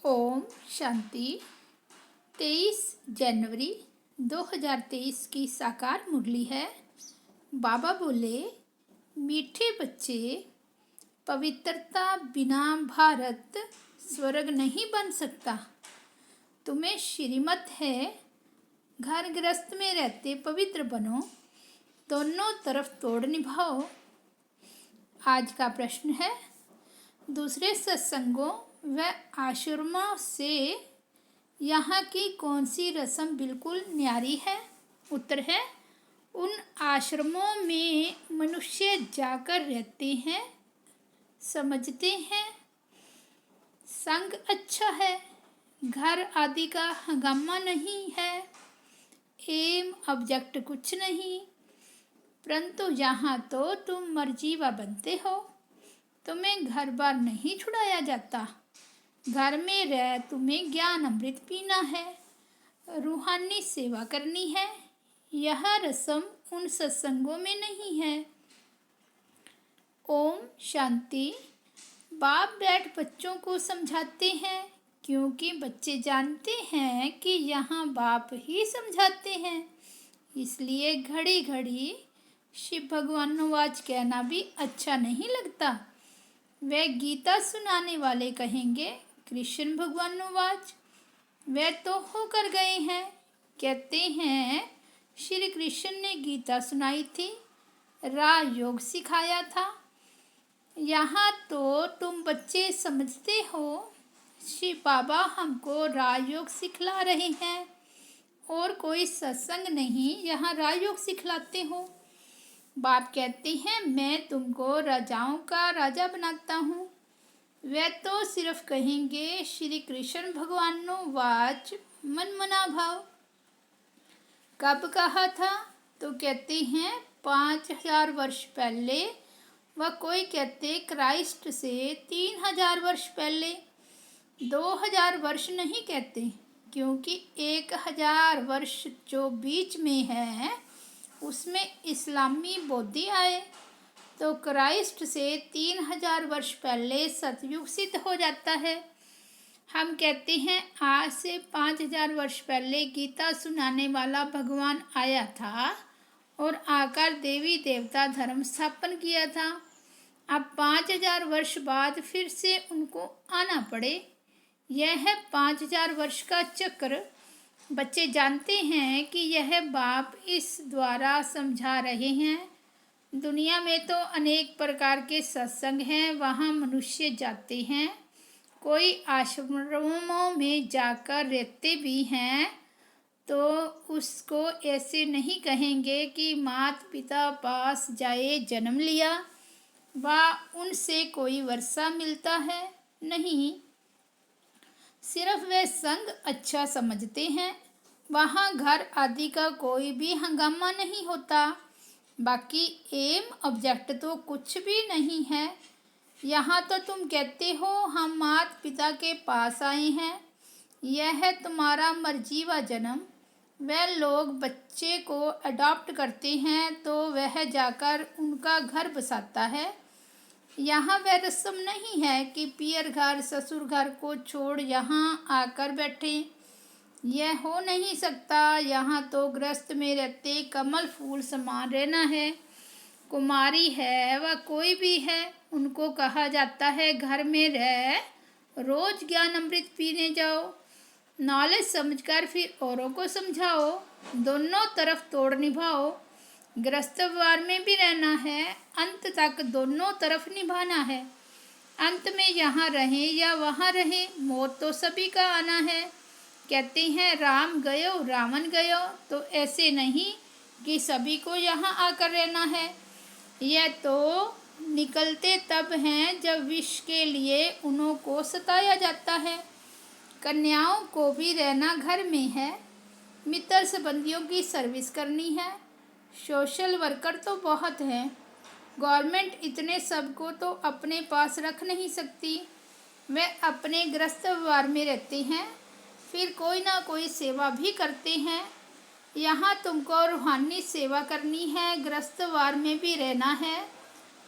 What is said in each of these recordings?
ओम शांति। 23 जनवरी 2023 की साकार मुरली है। बाबा बोले, मीठे बच्चे, पवित्रता बिना भारत स्वर्ग नहीं बन सकता। तुम्हें श्रीमत है, घर गृहस्थ में रहते पवित्र बनो, दोनों तरफ तोड़ निभाओ। आज का प्रश्न है, दूसरे सत्संगों व आश्रमों से यहाँ की कौन सी रस्म बिल्कुल न्यारी है? उत्तर है, उन आश्रमों में मनुष्य जाकर रहते हैं, समझते हैं, संग अच्छा है, घर आदि का हंगामा नहीं है, एम ऑब्जेक्ट कुछ नहीं। परंतु यहाँ तो तुम मर्जीवा बनते हो, तुम्हें घर बार नहीं छुड़ाया जाता। घर में रह तुम्हें ज्ञान अमृत पीना है, रूहानी सेवा करनी है। यह रस्म उन सत्संगों में नहीं है। ओम शांति। बाप बैठ बच्चों को समझाते हैं, क्योंकि बच्चे जानते हैं कि यहाँ बाप ही समझाते हैं। इसलिए घड़ी घड़ी शिव भगवानोवाच कहना भी अच्छा नहीं लगता। वे गीता सुनाने वाले कहेंगे कृष्ण भगवानोवाच। वे तो होकर गए हैं, कहते हैं श्री कृष्ण ने गीता सुनाई थी, राजयोग सिखाया था। यहाँ तो तुम बच्चे समझते हो श्री बाबा हमको राजयोग सिखला रहे हैं और कोई सत्संग नहीं, यहाँ राजयोग सिखलाते हो। बाप कहते हैं मैं तुमको राजाओं का राजा बनाता हूँ। वे तो सिर्फ कहेंगे श्री कृष्ण भगवानोवाच मन मना भाव। कब कहा था? तो कहते हैं 5000 वर्ष पहले, व कोई कहते क्राइस्ट से 3000 वर्ष पहले। 2000 वर्ष नहीं कहते, क्योंकि 1000 वर्ष जो बीच में है उसमें इस्लामी बौद्धि आए, तो क्राइस्ट से 3000 वर्ष पहले सतयुग सिद्ध हो जाता है। हम कहते हैं आज से 5000 वर्ष पहले गीता सुनाने वाला भगवान आया था और आकर देवी देवता धर्म स्थापन किया था। अब 5000 वर्ष बाद फिर से उनको आना पड़े। यह है 5000 वर्ष का चक्र। बच्चे जानते हैं कि यह बाप इस द्वारा समझा रहे हैं। दुनिया में तो अनेक प्रकार के सत्संग हैं, वहाँ मनुष्य जाते हैं। कोई आश्रमों में जाकर रहते भी हैं तो उसको ऐसे नहीं कहेंगे कि माता पिता पास जाए जन्म लिया व उनसे कोई वर्षा मिलता है। नहीं, सिर्फ वे संग अच्छा समझते हैं। वहाँ घर आदि का कोई भी हंगामा नहीं होता। बाकी एम ऑब्जेक्ट तो कुछ भी नहीं है। यहाँ तो तुम कहते हो हम माता पिता के पास आए हैं, यह है तुम्हारा मर्जीवा जन्म। वह लोग बच्चे को अडॉप्ट करते हैं तो वह जाकर उनका घर बसाता है। यहाँ वह रस्म नहीं है कि पियर घर ससुर घर को छोड़ यहाँ आकर बैठे। यह हो नहीं सकता। यहाँ तो गृहस्थ में रहते कमल फूल समान रहना है। कुमारी है व कोई भी है, उनको कहा जाता है घर में रह रोज ज्ञान अमृत पीने जाओ। नॉलेज समझकर फिर औरों को समझाओ, दोनों तरफ तोड़ निभाओ। गृहस्थ व्यवहार में भी रहना है, अंत तक दोनों तरफ निभाना है। अंत में यहाँ रहें या वहाँ रहें, मौत तो सभी का आना है। कहते हैं राम गयो रावण गयो, तो ऐसे नहीं कि सभी को यहाँ आकर रहना है। यह तो निकलते तब हैं जब विष के लिए उन्हों को सताया जाता है। कन्याओं को भी रहना घर में है, मित्र संबंधियों की सर्विस करनी है। सोशल वर्कर तो बहुत हैं, गवर्नमेंट इतने सबको तो अपने पास रख नहीं सकती। वे अपने गृहस्थ व्यवहार में रहते हैं, फिर कोई ना कोई सेवा भी करते हैं। यहाँ तुमको रूहानी सेवा करनी है, गृहस्थ व्यवहार में भी रहना है।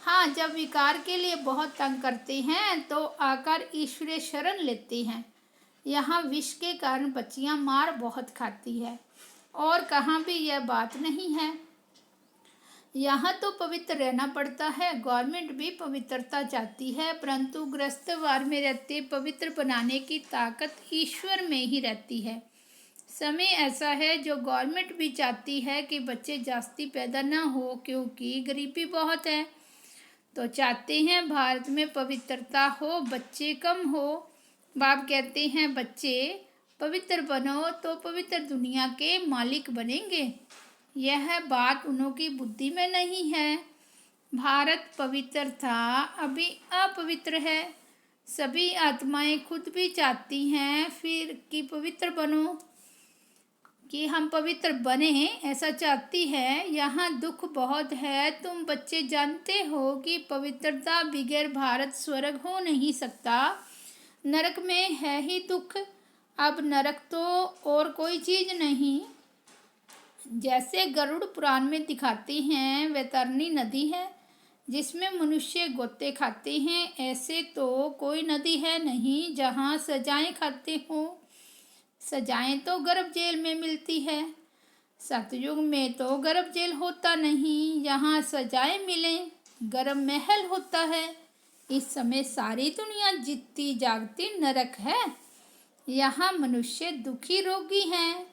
हाँ, जब विकार के लिए बहुत तंग करते हैं तो आकर ईश्वरीय शरण लेते हैं। यहाँ विष के कारण बच्चियाँ मार बहुत खाती है और कहाँ भी यह बात नहीं है। यहाँ तो पवित्र रहना पड़ता है। गवर्नमेंट भी पवित्रता चाहती है, परंतु गृहस्थवार में रहते पवित्र बनाने की ताकत ईश्वर में ही रहती है। समय ऐसा है जो गवर्नमेंट भी चाहती है कि बच्चे जास्ती पैदा ना हो, क्योंकि गरीबी बहुत है। तो चाहते हैं भारत में पवित्रता हो, बच्चे कम हो। बाप कहते हैं बच्चे पवित्र बनो तो पवित्र दुनिया के मालिक बनेंगे। यह बात उन्हों की बुद्धि में नहीं है। भारत पवित्र था, अभी अपवित्र है। सभी आत्माएं खुद भी चाहती हैं फिर कि पवित्र बनो, कि हम पवित्र बने, ऐसा चाहती है। यहाँ दुख बहुत है। तुम बच्चे जानते हो कि पवित्रता बगैर भारत स्वर्ग हो नहीं सकता। नरक में है ही दुख। अब नरक तो और कोई चीज़ नहीं। जैसे गरुड़ पुराण में दिखाते हैं वैतरणी नदी है जिसमें मनुष्य गोते खाते हैं, ऐसे तो कोई नदी है नहीं जहाँ सजाएं खाते हों। सजाएं तो गर्भ जेल में मिलती है। सतयुग में तो गर्भ जेल होता नहीं, यहाँ सजाएं मिलें गर्भ महल होता है। इस समय सारी दुनिया जीती जागती नरक है। यहाँ मनुष्य दुखी रोगी हैं,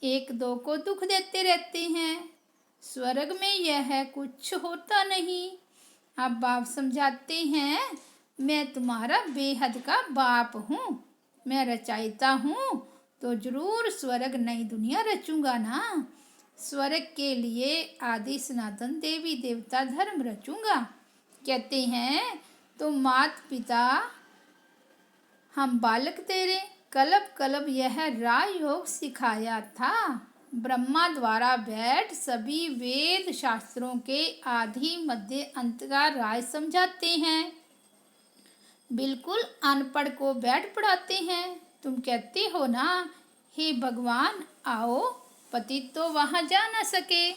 एक दो को दुख देते रहते हैं। स्वर्ग में यह कुछ होता नहीं। अब बाप समझाते हैं, मैं तुम्हारा बेहद का बाप हूँ, मैं रचयिता हूँ, तो जरूर स्वर्ग नई दुनिया रचूंगा ना। स्वर्ग के लिए आदि सनातन देवी देवता धर्म रचूंगा। कहते हैं तुम माता पिता हम बालक तेरे, कलब कलब यह राजयोग सिखाया था। ब्रह्मा द्वारा बैठ सभी वेद शास्त्रों के आदि मध्य अंत का राज समझाते हैं। बिल्कुल अनपढ़ को बैठ पढ़ाते हैं। तुम कहते हो ना, हे भगवान आओ, पतित तो वहाँ जा न सके,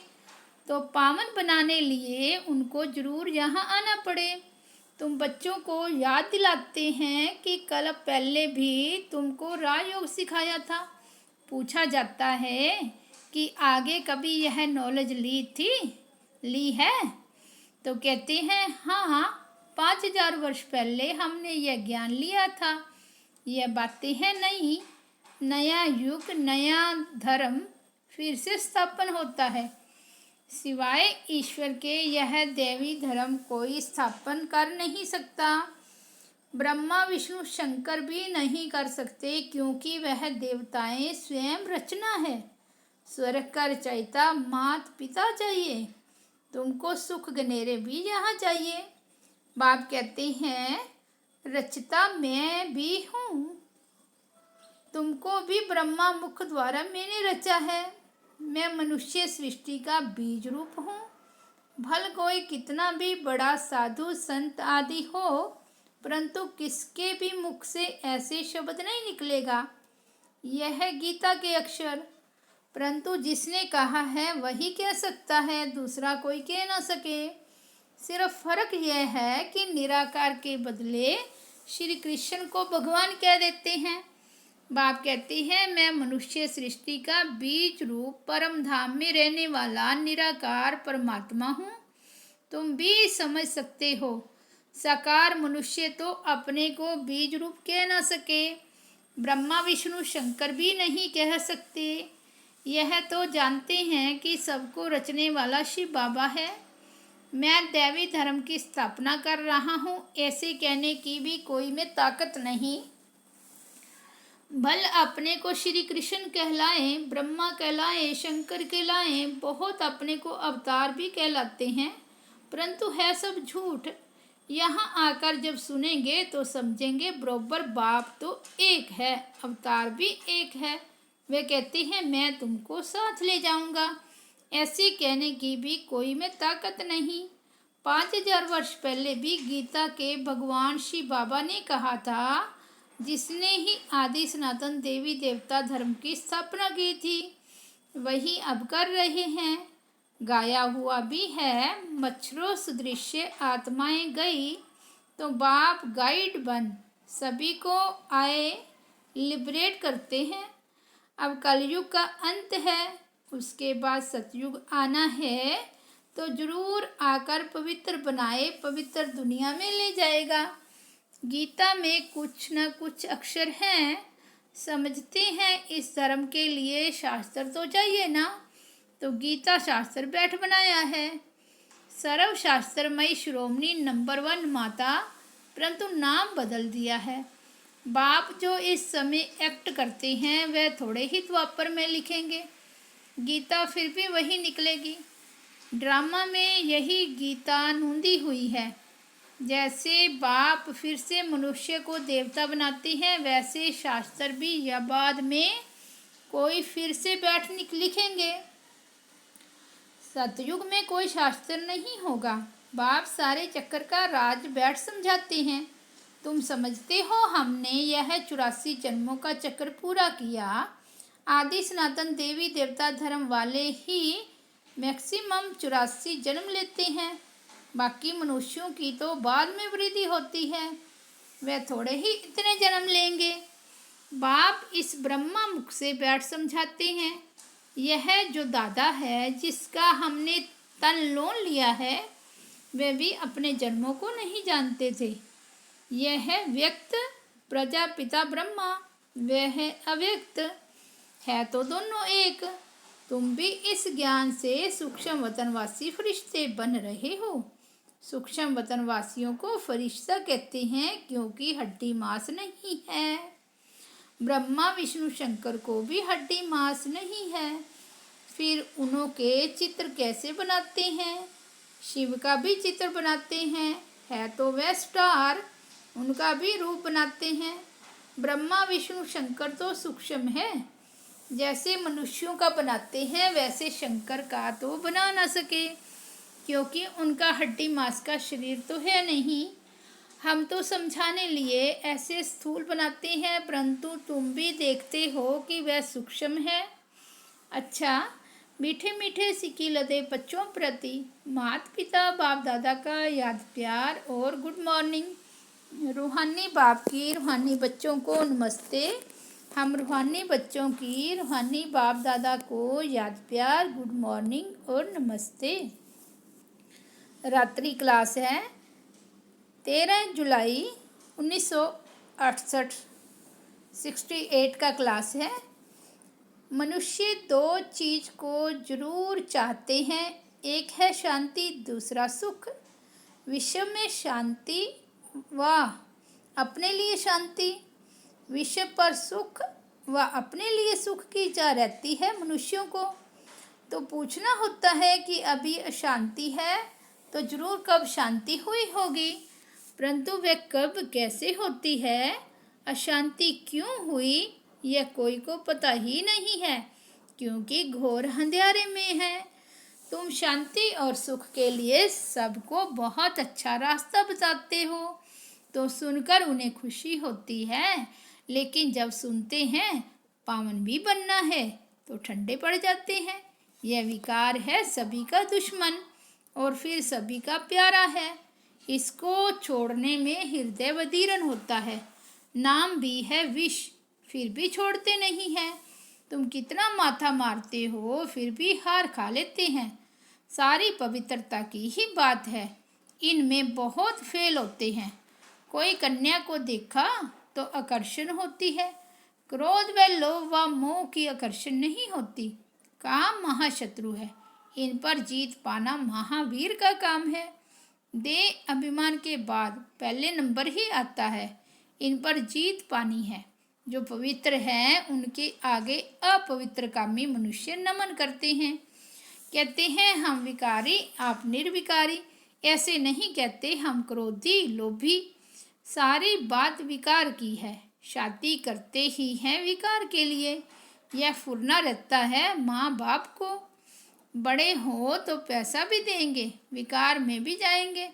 तो पावन बनाने लिए उनको जरूर यहाँ आना पड़े। तुम बच्चों को याद दिलाते हैं कि कल पहले भी तुमको राजयोग सिखाया था। पूछा जाता है कि आगे कभी यह नॉलेज ली है? तो कहते हैं हाँ, 5000 वर्ष पहले हमने यह ज्ञान लिया था। यह बातें हैं नहीं। नया युग नया धर्म फिर से स्थापन होता है। सिवाय ईश्वर के यह देवी धर्म कोई स्थापन कर नहीं सकता। ब्रह्मा विष्णु शंकर भी नहीं कर सकते, क्योंकि वह देवताएं स्वयं रचना है। स्वर्ग का रचयिता माता पिता चाहिए। तुमको सुख गनेरे भी यहाँ चाहिए। बाप कहते हैं रचता मैं भी हूँ, तुमको भी ब्रह्मा मुख द्वारा मैंने रचा है। मैं मनुष्य सृष्टि का बीज रूप हूँ। भल कोई कितना भी बड़ा साधु संत आदि हो, परंतु किसके भी मुख से ऐसे शब्द नहीं निकलेगा। यह है गीता के अक्षर। परंतु जिसने कहा है वही कह सकता है, दूसरा कोई कह ना सके। सिर्फ फर्क यह है कि निराकार के बदले श्री कृष्ण को भगवान कह देते हैं। बाप कहते हैं मैं मनुष्य सृष्टि का बीज रूप परम धाम में रहने वाला निराकार परमात्मा हूँ। तुम भी समझ सकते हो। साकार मनुष्य तो अपने को बीज रूप कह ना सके, ब्रह्मा विष्णु शंकर भी नहीं कह सकते। यह तो जानते हैं कि सबको रचने वाला शिव बाबा है। मैं दैवी धर्म की स्थापना कर रहा हूँ, ऐसे कहने की भी कोई में ताकत नहीं। भल अपने को श्री कृष्ण कहलाएं, ब्रह्मा कहलाएं, शंकर कहलाएं, बहुत अपने को अवतार भी कहलाते हैं, परंतु है सब झूठ। यहाँ आकर जब सुनेंगे तो समझेंगे बरोबर बाप तो एक है, अवतार भी एक है। वे कहते हैं मैं तुमको साथ ले जाऊंगा, ऐसे कहने की भी कोई में ताकत नहीं। 5000 वर्ष पहले भी गीता के भगवान शिव बाबा ने कहा था, जिसने ही आदि सनातन देवी देवता धर्म की स्थापना की थी वही अब कर रहे हैं। गाया हुआ भी है, मच्छरों सदृश्य आत्माएं गई तो बाप गाइड बन सभी को आए लिबरेट करते हैं। अब कलयुग का अंत है, उसके बाद सतयुग आना है, तो जरूर आकर पवित्र बनाए पवित्र दुनिया में ले जाएगा। गीता में कुछ न कुछ अक्षर हैं, समझते हैं इस धर्म के लिए शास्त्र तो चाहिए ना, तो गीता शास्त्र बैठ बनाया है। सर्वशास्त्रमयी शिरोमणि नंबर 1 माता, परंतु नाम बदल दिया है। बाप जो इस समय एक्ट करते हैं वह थोड़े ही द्वापर में लिखेंगे, गीता फिर भी वही निकलेगी। ड्रामा में यही गीता नूंदी हुई है। जैसे बाप फिर से मनुष्य को देवता बनाते हैं, वैसे शास्त्र भी या बाद में कोई फिर से बैठ लिखेंगे। सतयुग में कोई शास्त्र नहीं होगा, बाप सारे चक्कर का राज बैठ समझाते हैं। तुम समझते हो हमने यह 84 जन्मों का चक्र पूरा किया। आदि सनातन देवी देवता धर्म वाले ही मैक्सिमम 84 जन्म लेते हैं, बाकी मनुष्यों की तो बाद में वृद्धि होती है, वे थोड़े ही इतने जन्म लेंगे। बाप इस ब्रह्मा मुख से बैठ समझाते हैं। यह जो दादा है जिसका हमने तन लोन लिया है, वे भी अपने जन्मों को नहीं जानते थे। यह है व्यक्त प्रजापिता ब्रह्मा, वह है अव्यक्त, है तो दोनों एक। तुम भी इस ज्ञान से सूक्ष्म वतनवासी फरिश्ते बन रहे हो। सूक्ष्म वतनवासियों को फरिश्ता कहते हैं क्योंकि हड्डी मांस नहीं है। ब्रह्मा विष्णु शंकर को भी हड्डी मांस नहीं है, फिर उन्हों के चित्र कैसे बनाते हैं? शिव का भी चित्र बनाते हैं, है तो वह स्टार, उनका भी रूप बनाते हैं। ब्रह्मा विष्णु शंकर तो सूक्ष्म है, जैसे मनुष्यों का बनाते हैं वैसे शंकर का तो बना ना सके, क्योंकि उनका हड्डी मांस का शरीर तो है नहीं। हम तो समझाने लिए ऐसे स्थूल बनाते हैं, परंतु तुम भी देखते हो कि वह सूक्ष्म है। अच्छा, मीठे मीठे सिक्की लदे बच्चों प्रति माता पिता बाप दादा का याद प्यार और गुड मॉर्निंग। रूहानी बाप की रूहानी बच्चों को नमस्ते। हम रूहानी बच्चों की रूहानी बाप दादा को याद प्यार, गुड मॉर्निंग और नमस्ते। रात्रि क्लास है 13 जुलाई 1968, 68 का क्लास है। मनुष्य दो चीज़ को जरूर चाहते हैं, एक है शांति, दूसरा सुख। विश्व में शांति व अपने लिए शांति, विश्व पर सुख व अपने लिए सुख की जा रहती है मनुष्यों को। तो पूछना होता है कि अभी अशांति है तो जरूर कब शांति हुई होगी, परंतु वह कब कैसे होती है, अशांति क्यों हुई, यह कोई को पता ही नहीं है, क्योंकि घोर अंधेरे में है। तुम शांति और सुख के लिए सबको बहुत अच्छा रास्ता बताते हो, तो सुनकर उन्हें खुशी होती है, लेकिन जब सुनते हैं पावन भी बनना है तो ठंडे पड़ जाते हैं। यह विकार है सभी का दुश्मन और फिर सभी का प्यारा है। इसको छोड़ने में हृदय बदीरन होता है। नाम भी है विष, फिर भी छोड़ते नहीं हैं। तुम कितना माथा मारते हो फिर भी हार खा लेते हैं। सारी पवित्रता की ही बात है, इनमें बहुत फेल होते हैं। कोई कन्या को देखा तो आकर्षण होती है, क्रोध व लोभ व मोह की आकर्षण नहीं होती। काम महाशत्रु है, इन पर जीत पाना महावीर का काम है। देह अभिमान के बाद पहले नंबर ही आता है, इन पर जीत पानी है। जो पवित्र हैं उनके आगे अपवित्र कामी मनुष्य नमन करते हैं, कहते हैं हम विकारी आप निर्विकारी। ऐसे नहीं कहते हम क्रोधी लोभी, सारी बात विकार की है। शादी करते ही हैं विकार के लिए, यह फुरना रहता है माँ बाप को। बड़े हो तो पैसा भी देंगे, विकार में भी जाएंगे,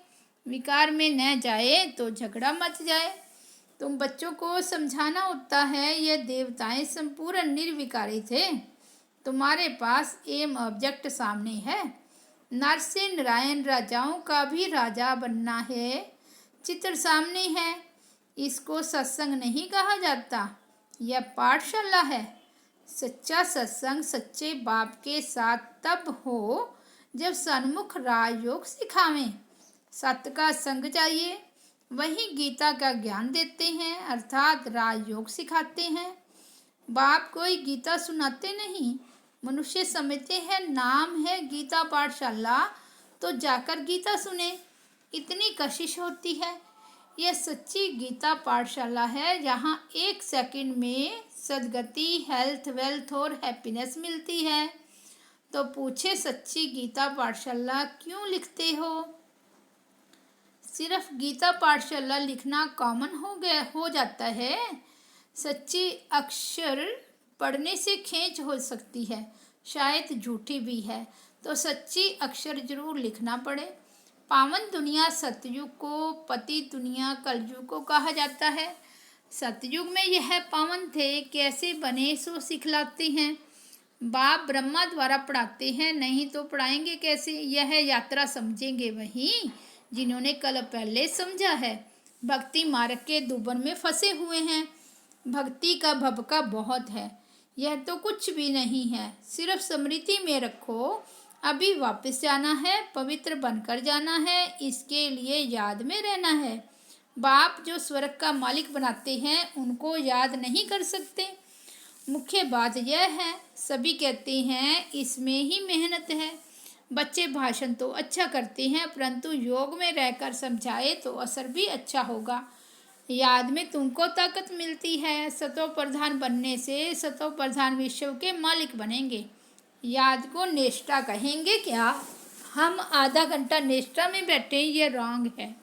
विकार में न जाए तो झगड़ा मच जाए। तुम बच्चों को समझाना होता है यह देवताएं संपूर्ण निर्विकारी थे। तुम्हारे पास एम ऑब्जेक्ट सामने है, नर से नारायण राजाओं का भी राजा बनना है। चित्र सामने है, इसको सत्संग नहीं कहा जाता, यह पाठशाला है। सच्चा सत्संग सच्चे बाप के साथ तब हो जब सन्मुख राजयोग सिखावें। सत्य का संग चाहिए, वही गीता का ज्ञान देते हैं, अर्थात राजयोग सिखाते हैं। बाप कोई गीता सुनाते नहीं। मनुष्य समझते हैं नाम है गीता पाठशाला तो जाकर गीता सुने, इतनी कशिश होती है। यह सच्ची गीता पाठशाला है, जहाँ 1 सेकंड में सद्गति, हेल्थ, वेल्थ और हैप्पीनेस मिलती है। तो पूछे सच्ची गीता पाठशाला क्यों लिखते हो? सिर्फ गीता पाठशाला लिखना कॉमन हो जाता है। सच्ची अक्षर पढ़ने से खींच हो सकती है, शायद झूठी भी है, तो सच्ची अक्षर जरूर लिखना पड़े। पावन दुनिया सतयुग को, पति दुनिया कलयुग को कहा जाता है। सतयुग में यह पावन थे, कैसे बने सो सिखलाते हैं। बाप ब्रह्मा द्वारा पढ़ाते हैं, नहीं तो पढ़ाएंगे कैसे? यह यात्रा समझेंगे वही जिन्होंने कल पहले समझा है। भक्ति मार्ग के दुबर में फंसे हुए हैं। भक्ति का भभका बहुत है, यह तो कुछ भी नहीं है। सिर्फ स्मृति में रखो, अभी वापस जाना है, पवित्र बनकर जाना है, इसके लिए याद में रहना है। बाप जो स्वर्ग का मालिक बनाते हैं उनको याद नहीं कर सकते। मुख्य बात यह है, सभी कहते हैं इसमें ही मेहनत है। बच्चे भाषण तो अच्छा करते हैं, परंतु योग में रहकर समझाए तो असर भी अच्छा होगा। याद में तुमको ताकत मिलती है। सतो प्रधान बनने से सतो प्रधान विश्व के मालिक बनेंगे। याद को नेष्टा कहेंगे क्या? हम आधा घंटा नेष्टा में बैठे, ये रॉन्ग है।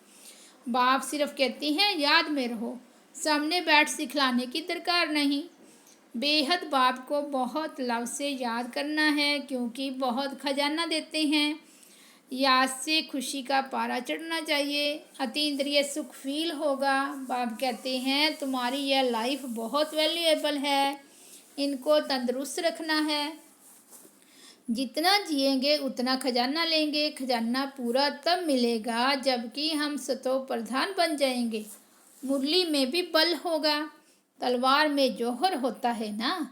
बाप सिर्फ कहती हैं याद में रहो, सामने बैठ सिखलाने की दरकार नहीं। बेहद बाप को बहुत लव से याद करना है, क्योंकि बहुत खजाना देते हैं। याद से खुशी का पारा चढ़ना चाहिए, अतीन्द्रिय सुख फील होगा। बाप कहते हैं तुम्हारी यह लाइफ बहुत वैल्यूएबल है, इनको तंदुरुस्त रखना है। जितना जिएंगे उतना खजाना लेंगे। खजाना पूरा तब मिलेगा जबकि हम सतो प्रधान बन जाएंगे। मुरली में भी बल होगा, तलवार में जौहर होता है ना।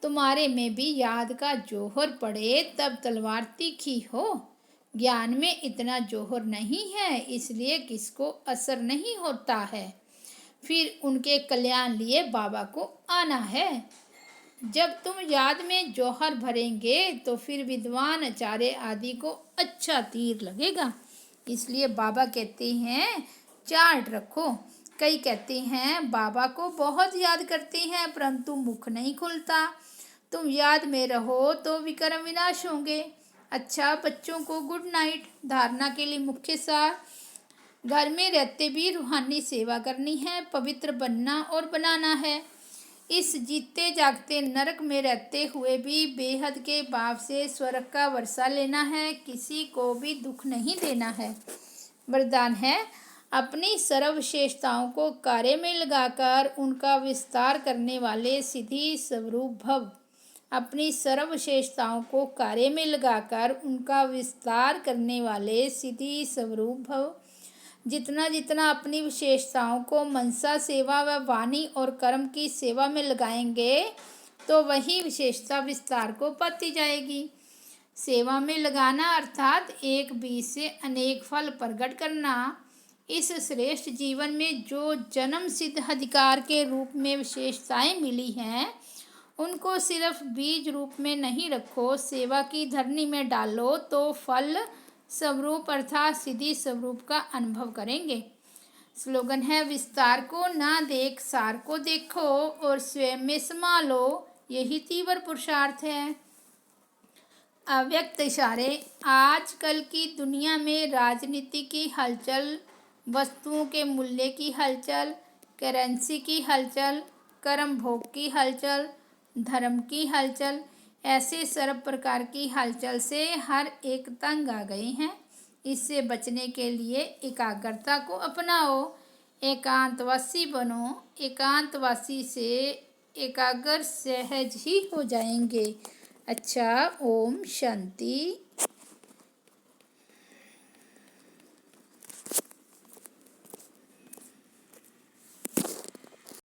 तुम्हारे में भी याद का जौहर पड़े तब तलवार तीखी हो। ज्ञान में इतना जौहर नहीं है, इसलिए किसको असर नहीं होता है। फिर उनके कल्याण लिए बाबा को आना है। जब तुम याद में जौहर भरेंगे तो फिर विद्वान आचार्य आदि को अच्छा तीर लगेगा। इसलिए बाबा कहते हैं चार्ट रखो। कई कहते हैं बाबा को बहुत याद करते हैं परंतु मुख नहीं खुलता। तुम याद में रहो तो विक्रम विनाश होंगे। अच्छा, बच्चों को गुड नाइट। धारणा के लिए मुख्य सार, घर में रहते भी रूहानी सेवा करनी है, पवित्र बनना और बनाना है। इस जीते जागते नरक में रहते हुए भी बेहद के बाप से स्वर्ग का वर्षा लेना है, किसी को भी दुख नहीं देना है। वरदान है, अपनी सर्व विशेषताओं को कार्य में लगाकर उनका विस्तार करने वाले सिद्धि स्वरूप भव। अपनी सर्व विशेषताओं को कार्य में लगाकर उनका विस्तार करने वाले सिद्धि स्वरूप भव। जितना जितना अपनी विशेषताओं को मनसा सेवा व वाणी और कर्म की सेवा में लगाएंगे तो वही विशेषता विस्तार को पाती जाएगी। सेवा में लगाना अर्थात एक बीज से अनेक फल प्रकट करना। इस श्रेष्ठ जीवन में जो जन्म सिद्ध अधिकार के रूप में विशेषताएं मिली हैं उनको सिर्फ बीज रूप में नहीं रखो, सेवा की धरनी में डालो तो फल स्वरूप अर्थात सिद्धि स्वरूप का अनुभव करेंगे। स्लोगन है, विस्तार को ना देख सार को देखो और स्वयं में समा लो, यही तीव्र पुरुषार्थ है। अव्यक्त इशारे। आजकल की दुनिया में राजनीति की हलचल, वस्तुओं के मूल्य की हलचल, करेंसी की हलचल, कर्म भोग की हलचल, धर्म की हलचल, ऐसे सर्व प्रकार की हलचल से हर एक तंग आ गए हैं। इससे बचने के लिए एकाग्रता को अपनाओ, एकांतवासी बनो। एकांतवासी से एकाग्र सहज ही हो जाएंगे। अच्छा, ओम शांति।